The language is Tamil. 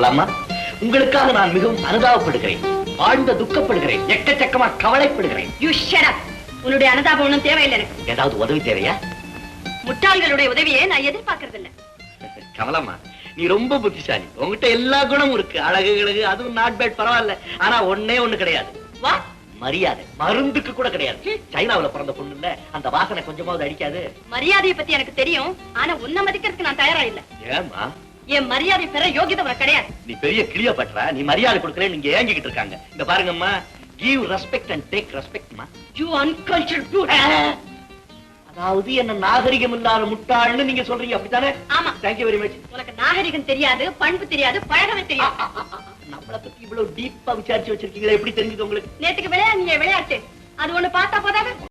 கமலாம்மா, உங்களுக்காக நான் மிகவும் அனுதாபப்படுகிறேன், ஆழ்ந்த துக்கப்படுகிறேன், எக்கச்சக்கமா கவலைப்படுகிறேன். உன்னுடைய அனுதாபம் ஒன்றும் தேவையில்லை எனக்கு. ஏதாவது உதவி தேவையா? முட்டாள்களுடைய உதவியை நான் எதிர்பார்க்கறது இல்ல. கமலாம்மா, நீ ரொம்ப புத்திசாலி, உங்ககிட்ட எல்லா குணமும் இருக்கு, அழகு கிழகு அதுவும் நாட் பேட், பரவாயில்ல. ஆனா ஒன்னே ஒண்ணு கிடையாது, மரியாதை. மருந்துக்கு கூட கிடையாது. சைனாவுல பிறந்த பொண்ணு இல்ல, அந்த வாசனை கொஞ்சமாவது அடிக்காது. மரியாதையை பத்தி எனக்கு தெரியும், ஆனா உன்னை மதிக்கிறதுக்கு நான் தயாரா இல்ல. ஏமா? என் மரியாதை பெற யோகியதை உனக்கு கிடையாது. நீ பெரிய கிளியோபாட்ரா, நீ மரியாதை கொடுக்கறேன்னு நீங்க ஏங்கிக்கிட்டு இருக்காங்க. இந்த பாருங்கம்மா, give respect and take respect மா. You uncultured brute. அதாவது என்ன நாகரிகம் இல்லாத முட்டாள்னு நீங்க சொல்றீங்க, அப்படித்தானே? ஆமா. Thank you very much. உனக்கு நாகரிகம் தெரியாது, பண்பு தெரியாது, பழகவே தெரியாது. நம்மள பத்தி இவ்வளவு டீப்பா விசாரிச்சு வச்சிருக்கீங்களே, எப்படி தெரிஞ்சது உங்களுக்கு? நேத்துக்கு விளையாடுங்க விளையாட்டு, அது ஒண்ணு பார்த்தா போதாது.